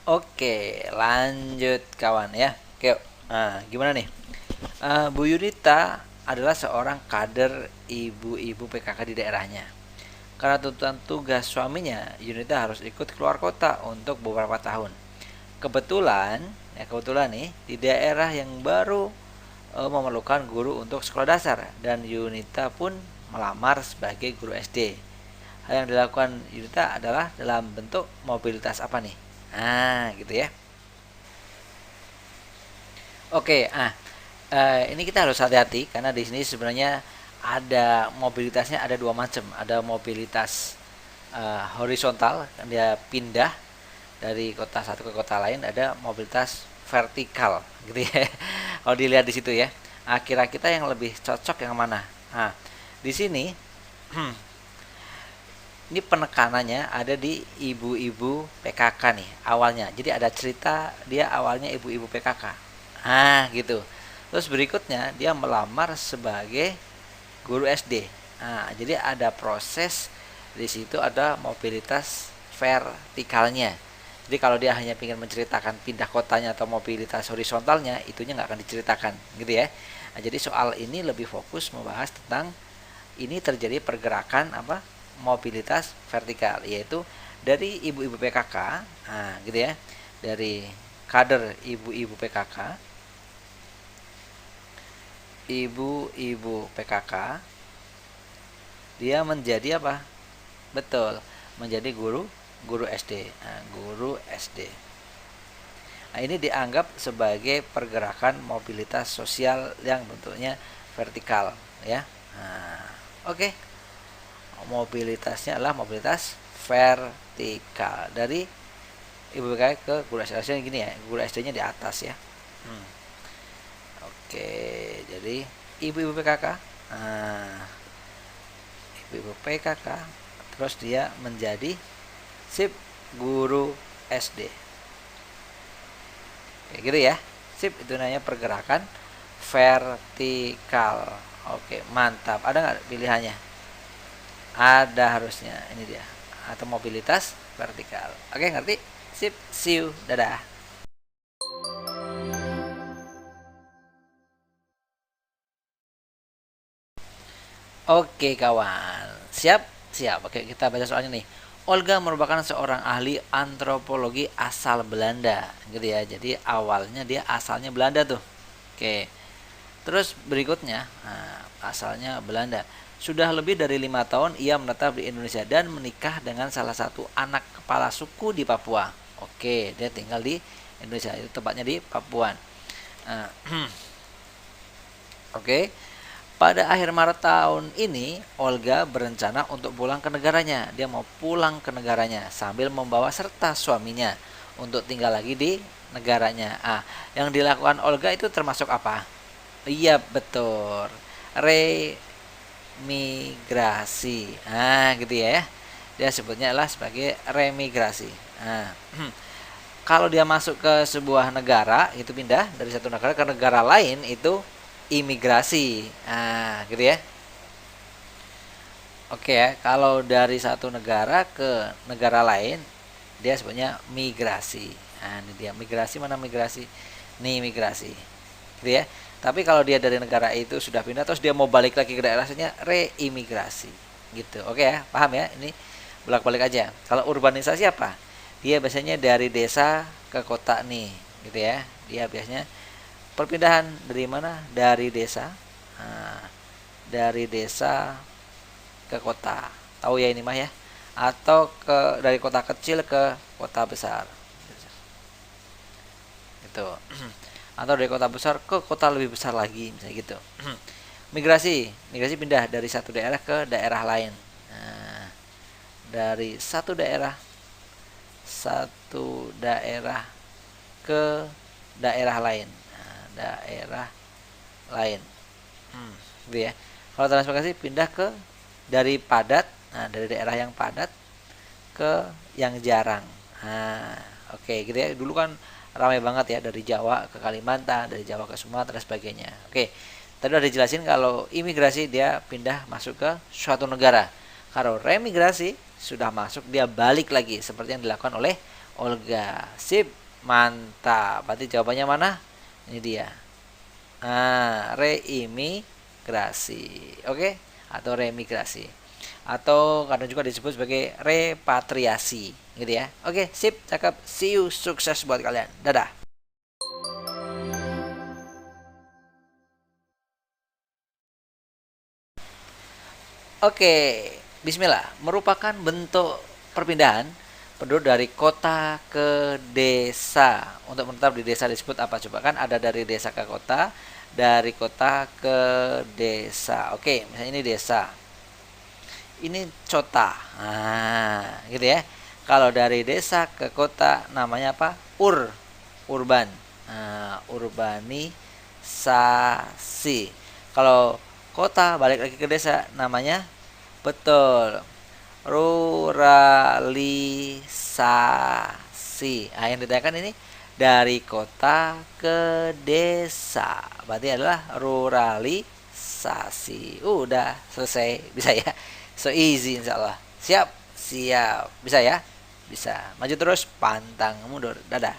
Oke, lanjut kawan ya. Oke, nah gimana nih? Bu Yunita adalah seorang kader ibu-ibu PKK di daerahnya. Karena tuntutan tugas suaminya, Yunita harus ikut keluar kota untuk beberapa tahun. Kebetulan nih di daerah yang baru memerlukan guru untuk sekolah dasar dan Yunita pun melamar sebagai guru SD. Hal yang dilakukan Yunita adalah dalam bentuk mobilitas apa nih? Gitu ya. Oke, ini kita harus hati-hati karena di sini sebenarnya ada mobilitasnya ada dua macam. Ada mobilitas horizontal, dia pindah dari kota satu ke kota lain. Ada mobilitas vertikal, gitu ya. Kalau dilihat di situ ya, kira kita yang lebih cocok yang mana? Nah, di sini ini penekanannya ada di ibu-ibu PKK nih awalnya. Jadi ada cerita dia awalnya ibu-ibu PKK. Gitu. Terus berikutnya dia melamar sebagai guru SD. Jadi ada proses di situ, ada mobilitas vertikalnya. Jadi kalau dia hanya ingin menceritakan pindah kotanya atau mobilitas horizontalnya, itunya nggak akan diceritakan, gitu ya. Jadi soal ini lebih fokus membahas tentang ini terjadi pergerakan apa mobilitas vertikal, yaitu dari ibu-ibu PKK, gitu ya, dari kader ibu-ibu PKK, ibu-ibu PKK, dia menjadi apa? Betul, menjadi guru SD, guru SD. Ini dianggap sebagai pergerakan mobilitas sosial yang bentuknya vertikal, ya. Oke. Mobilitasnya adalah mobilitas vertikal dari ibu PKK ke guru SD. Gini ya, guru SD-nya di atas ya. Oke, jadi ibu-ibu PKK, ibu-ibu PKK, terus dia menjadi sip guru SD. Kayak gitu ya. Sip, itu namanya pergerakan vertikal. Oke, mantap. Ada nggak pilihannya? Ada harusnya, ini dia. Atau mobilitas vertikal. Oke, ngerti? Sip, see you. Dadah. Oke kawan, siap? Siap. Oke, kita baca soalnya nih. Olga merupakan seorang ahli antropologi asal Belanda, gitu ya. Jadi awalnya dia asalnya Belanda tuh. Oke. Terus berikutnya, asalnya Belanda. Sudah lebih dari 5 tahun ia menetap di Indonesia dan menikah dengan salah satu anak kepala suku di Papua. Oke, dia tinggal di Indonesia, itu tepatnya di Papua. Oke. Pada akhir Maret tahun ini, Olga berencana untuk pulang ke negaranya. Dia mau pulang ke negaranya sambil membawa serta suaminya untuk tinggal lagi di negaranya. Yang dilakukan Olga itu termasuk apa? Iya, betul. Remigrasi. Gitu ya. Dia sebutnya adalah sebagai remigrasi. Kalau dia masuk ke sebuah negara, itu pindah dari satu negara ke negara lain, itu imigrasi. Gitu ya. Oke ya, kalau dari satu negara ke negara lain, dia sebutnya migrasi. Ini dia migrasi, mana migrasi? Nih migrasi. Gitu ya. Tapi kalau dia dari negara itu sudah pindah terus dia mau balik lagi ke daerahnya, reimigrasi. Gitu. Oke ya, paham ya? Ini bolak-balik aja. Kalau urbanisasi apa? Dia biasanya dari desa ke kota nih, gitu ya. Dia biasanya perpindahan dari mana? Dari desa. Dari desa ke kota. Tahu ya ini mah ya? Atau dari kota kecil ke kota besar. Gitu. Atau dari kota besar ke kota lebih besar lagi, misalnya gitu. Migrasi pindah dari satu daerah ke daerah lain. Dari satu daerah ke daerah lain. Daerah lain. Gitu ya. Kalau transmigrasi pindah ke dari padat, dari daerah yang padat ke yang jarang. Oke, gitu ya. Dulu kan ramai banget ya dari Jawa ke Kalimantan, dari Jawa ke Sumatera dan sebagainya. Oke. Tadi udah dijelasin kalau imigrasi dia pindah masuk ke suatu negara. Kalau remigrasi sudah masuk dia balik lagi seperti yang dilakukan oleh Olga. Sip, mantap. Berarti jawabannya mana? Ini dia. Reimigrasi. Oke, atau remigrasi. Atau kadang juga disebut sebagai repatriasi, gitu ya. Oke, sip, cakep. See you, sukses buat kalian. Dadah. Oke, bismillah. Merupakan bentuk perpindahan penduduk dari kota ke desa. Untuk menetap di desa disebut apa coba? Kan ada dari desa ke kota, dari kota ke desa. Oke, misalnya ini desa. Ini kota. Nah, gitu ya. Kalau dari desa ke kota namanya apa? Urban. Nah, urbanisasi. Kalau kota balik lagi ke desa namanya betul ruralisasi. Nah, yang ditanyakan ini dari kota ke desa. Berarti adalah ruralisasi. Udah selesai, bisa ya. So easy insyaallah. Siap, siap. Bisa ya? Bisa. Maju terus, pantang mundur. Dadah.